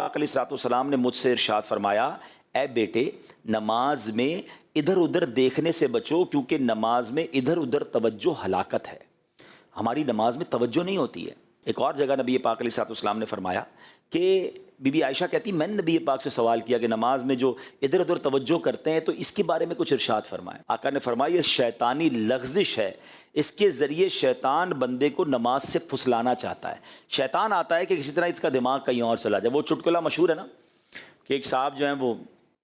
पाक अलैहिस्सलाम ने मुझसे इरशाद फरमाया, ए बेटे नमाज में इधर उधर देखने से बचो, क्योंकि नमाज में इधर उधर तवज्जो हलाकत है। हमारी नमाज में तवज्जो नहीं होती है। एक और जगह नबी पाक अलैहिस्सलाम ने फरमाया कि बीबी आयशा कहती, मैंने नबी पाक से सवाल किया कि नमाज में जो इधर उधर तवज्जो करते हैं तो इसके बारे में कुछ इरशाद फरमाए। आका ने फरमाया, ये शैतानी लग़ज़िश है, इसके ज़रिए शैतान बंदे को नमाज से फुसलाना चाहता है। शैतान आता है कि किसी तरह इसका दिमाग कहीं और चला जाए। वो चुटकुला मशहूर है ना कि एक साहब जो हैं वो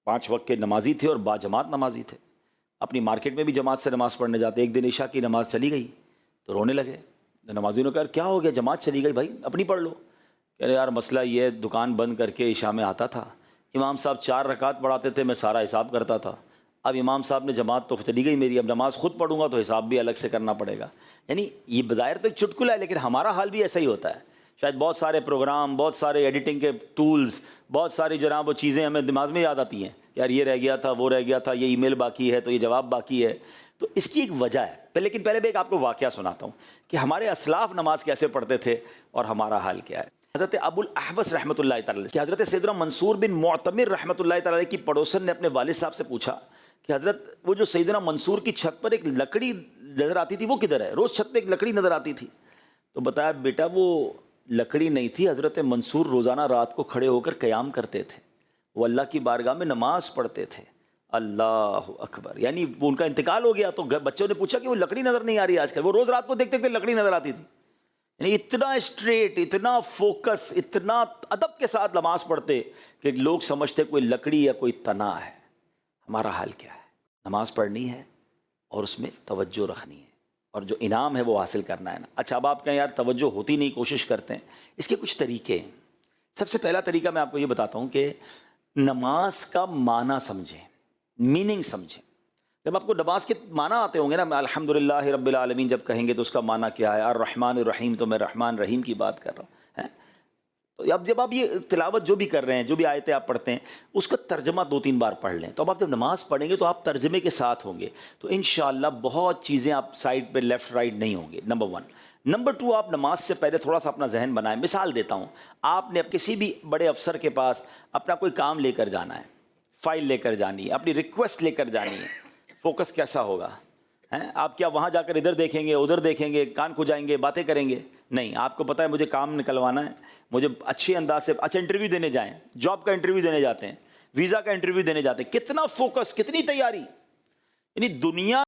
5 वक्त के नमाजी थे और बाजमात नमाजी थे, अपनी मार्केट में भी जमात से नमाज़ पढ़ने जाते। एक दिन इशा की नमाज़ चली गई तो रोने लगे। तो नमाजियों ने कहा, क्या हो गया, जमात चली गई, भाई अपनी पढ़ लो। कह रहे यार मसला ये है, दुकान बंद करके इशा में आता था, इमाम साहब 4 रकात पढ़ाते थे, मैं सारा हिसाब करता था। अब इमाम साहब ने जमात तो चली गई मेरी, अब नमाज़ खुद पढ़ूंगा तो हिसाब भी अलग से करना पड़ेगा। यानी ये बज़ाहिर तो एक चुटकुला है, लेकिन हमारा हाल भी ऐसा ही होता है। शायद बहुत सारे प्रोग्राम, बहुत सारे एडिटिंग के टूल्स, बहुत सारी जनाब वो चीज़ें हमें दिमाग में याद आती हैं, यार ये रह गया था, वो रह गया था, ये ईमेल बाकी है तो ये जवाब बाकी है। तो इसकी एक वजह है। लेकिन पहले भी एक आपको वाक़या सुनाता हूँ कि हमारे असलाफ़ नमाज कैसे पढ़ते थे और हमारा हाल क्या है। हज़रत अबुल अहवस रहमतुल्लाहि तआला कि हज़रत सैयदना मंसूर बिन मुअतमिर रहमतुल्लाहि तआला की पड़ोसन ने अपने वालिद साहब से पूछा कि हज़रत वो जो सैयदना मंसूर की छत पर एक लकड़ी नज़र आती थी वो किधर है? रोज़ छत पर एक लकड़ी नज़र आती थी। तो बताया, बेटा वो लकड़ी नहीं थी, हज़रत मंसूर रोज़ाना रात को खड़े होकर क़याम करते थे, वो अल्लाह की बारगाह में नमाज पढ़ते थे। अल्लाह अकबर। यानी वो उनका इंतकाल हो गया तो बच्चों ने पूछा कि वो लकड़ी नज़र नहीं आ रही आजकल, वो रोज़ रात को देखते थे लकड़ी नज़र आती थी। यानी इतना स्ट्रेट, इतना फोकस, इतना अदब के साथ नमाज पढ़ते कि लोग समझते कोई लकड़ी या कोई तना है। हमारा हाल क्या है? नमाज पढ़नी है और उसमें तवज्जो रखनी है और जो इनाम है वो हासिल करना है ना। अच्छा, अब आप कहें यार तवज्जो होती नहीं, कोशिश करते हैं। इसके कुछ तरीके हैं। सबसे पहला तरीका मैं आपको ये बताता हूँ कि नमाज का माना समझें, मीनिंग समझें। जब आपको नमाज के माना आते होंगे ना, अल्हम्दुलिल्लाह रब्बिल आलमीन जब कहेंगे तो उसका माना क्या है, अर्रहमान रहीम, तो मैं रहमान रहीम की बात कर रहा हूँ। तो अब जब आप ये तिलावत जो भी कर रहे हैं, जो भी आयतें आप पढ़ते हैं, उसका तर्जमा 2-3 बार पढ़ लें। तो अब आप जब नमाज़ पढ़ेंगे तो आप तर्जमे के साथ होंगे, तो इंशाअल्लाह बहुत चीज़ें आप साइड पे लेफ़्ट राइट नहीं होंगे। नंबर 1। नंबर 2, आप नमाज से पहले थोड़ा सा अपना जहन बनाएं। मिसाल देता हूँ, आपने अब किसी भी बड़े अफसर के पास अपना कोई काम लेकर जाना है, फ़ाइल लेकर जानी है, अपनी रिक्वेस्ट लेकर जानी है, फ़ोकस कैसा होगा? हैं आप क्या वहाँ जाकर इधर देखेंगे, उधर देखेंगे, कान खुजाएंगे, बातें करेंगे? नहीं, आपको पता है मुझे काम निकलवाना है, मुझे अच्छे अंदाज से। अच्छा, इंटरव्यू देने जाएं, जॉब का इंटरव्यू देने जाते हैं, वीज़ा का इंटरव्यू देने जाते हैं, कितना फोकस, कितनी तैयारी। यानी दुनिया